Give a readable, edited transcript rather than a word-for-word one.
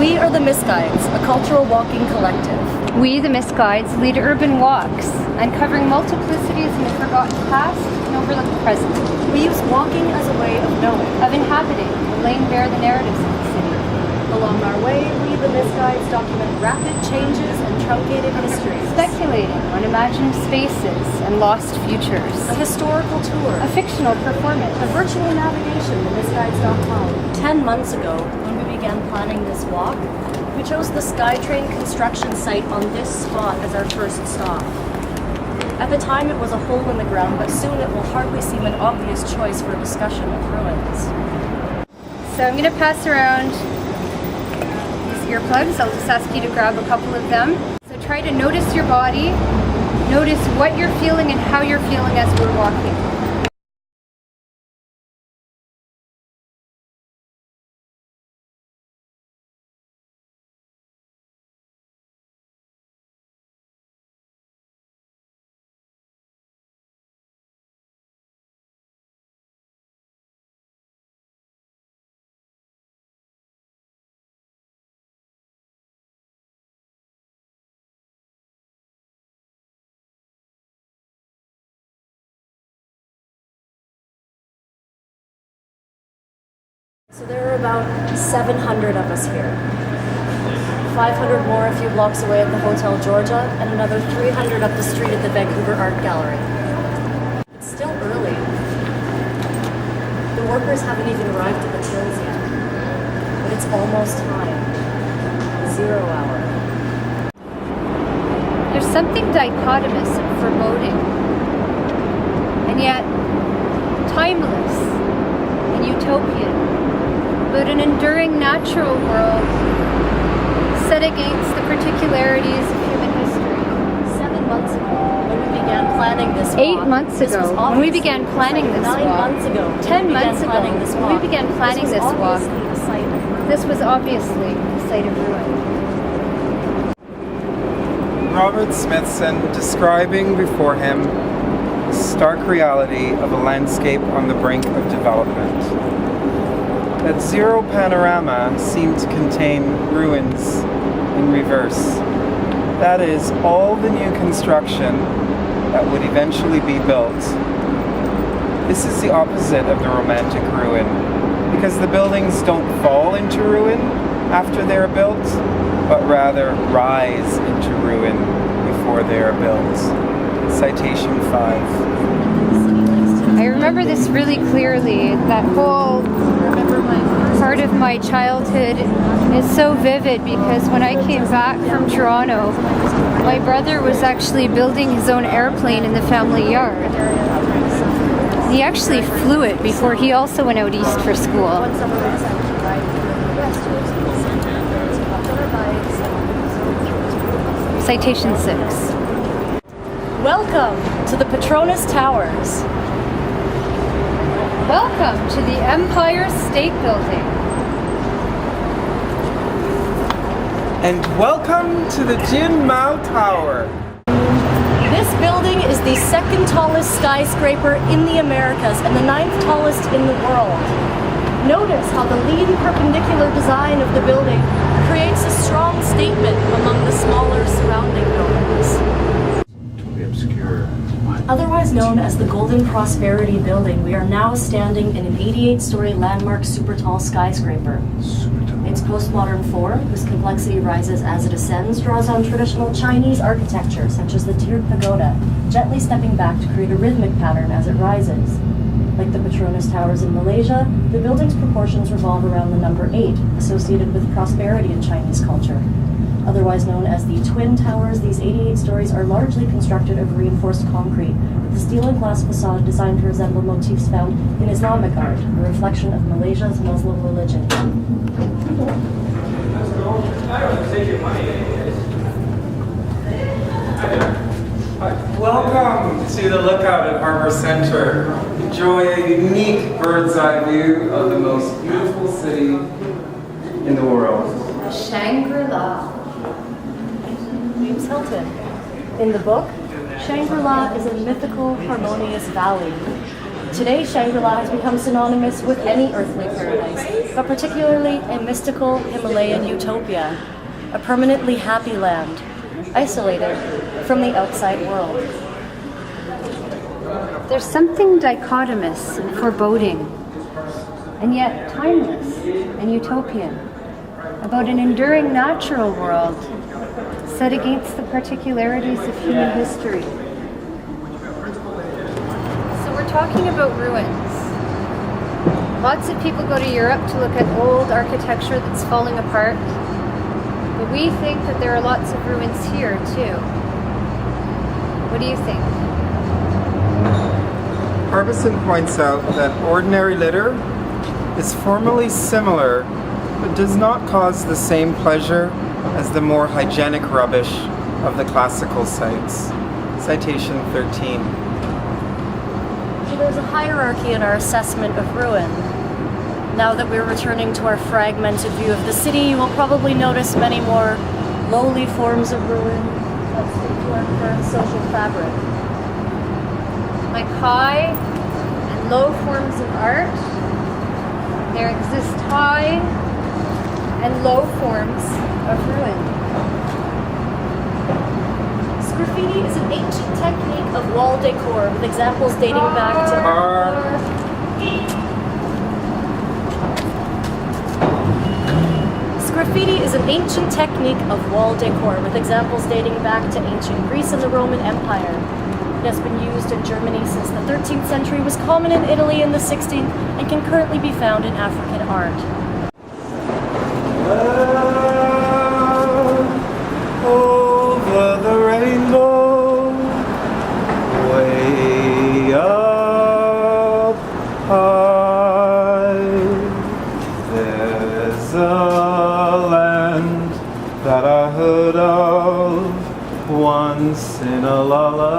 We are the Misguides, a cultural walking collective. We, the Misguides, lead urban walks, uncovering multiplicities in the forgotten past and overlooked present. We use walking as a way of knowing, of inhabiting, and laying bare the narratives of the city. Along our way, we, the Misguides, document rapid changes and truncated histories. Speculating on imagined spaces and lost futures. A historical tour. A fictional performance. A virtual navigation to misguides.com. 10 months ago, when we began planning this walk, we chose the SkyTrain construction site on this spot as our first stop. At the time, it was a hole in the ground, but soon it will hardly seem an obvious choice for a discussion of ruins. So I'm going to pass around these earplugs. I'll just ask you to grab a couple of them. So try to notice your body, notice what you're feeling and how you're feeling as we're walking. So there are about 700 of us here. 500 more a few blocks away at the Hotel Georgia, and another 300 up the street at the Vancouver Art Gallery. It's still early. The workers haven't even arrived at the tills yet. But it's almost time. 0 hour. There's something dichotomous and foreboding, and yet timeless and utopian, but an enduring natural world set against the particularities of human history. 7 months ago, when we began planning this walk. 8 months ago, when we began planning this walk. 9 months ago, 10 months ago, when we began planning this walk. This was obviously the site of ruin. Robert Smithson describing before him the stark reality of a landscape on the brink of development. That zero panorama seemed to contain ruins in reverse. That is, all the new construction that would eventually be built. This is the opposite of the romantic ruin, because the buildings don't fall into ruin after they are built, but rather rise into ruin before they are built. Citation 5. I remember this really clearly. That whole part of my childhood is so vivid because when I came back from Toronto, my brother was actually building his own airplane in the family yard. He actually flew it before he also went out east for school. Citation 6. Welcome to the Petronas Towers. Welcome to the Empire State Building. And welcome to the Jin Mao Tower. This building is the second tallest skyscraper in the Americas and the 9th tallest in the world. Notice how the lean perpendicular design of the building creates a strong statement among the smaller surrounding buildings. Otherwise known as the Golden Prosperity Building, we are now standing in an 88-story landmark super tall skyscraper. Its postmodern form, whose complexity rises as it ascends, draws on traditional Chinese architecture, such as the tiered pagoda, gently stepping back to create a rhythmic pattern as it rises. Like the Petronas Towers in Malaysia, the building's proportions revolve around the number 8, associated with prosperity in Chinese culture. Otherwise known as the Twin Towers, these 88 stories are largely constructed of reinforced concrete, with the steel and glass facade designed to resemble motifs found in Islamic art, a reflection of Malaysia's Muslim religion. Welcome to the lookout at Harbor Center. Enjoy a unique bird's eye view of the most beautiful city in the world. Shangri-La. James Hilton. In the book, Shangri-La is a mythical, harmonious valley Today, Shangri-La has become synonymous with any earthly paradise, but particularly a mystical Himalayan utopia, a permanently happy land, isolated from the outside world. There's something dichotomous and foreboding, and yet timeless and utopian, about an enduring natural world set against the particularities of human history. So we're talking about ruins. Lots of people go to Europe to look at old architecture that's falling apart, but we think that there are lots of ruins here too. What do you think? Harbison points out that ordinary litter is formally similar, but does not cause the same pleasure as the more hygienic rubbish of the classical sites. Citation 13. So there's a hierarchy in our assessment of ruin. Now that we're returning to our fragmented view of the city, you will probably notice many more lowly forms of ruin that speak to our current social fabric. Like high and low forms of art, there exist high and low forms of ruin. Graffiti is an ancient technique of wall decor with examples dating back to Graffiti is an ancient technique of wall decor with examples dating back to ancient Greece and the Roman Empire. It has been used in Germany since the 13th century, was common in Italy in the 16th, and can currently be found in African art. Over the rainbow, way up high, there's a land that I heard of once in a lullaby.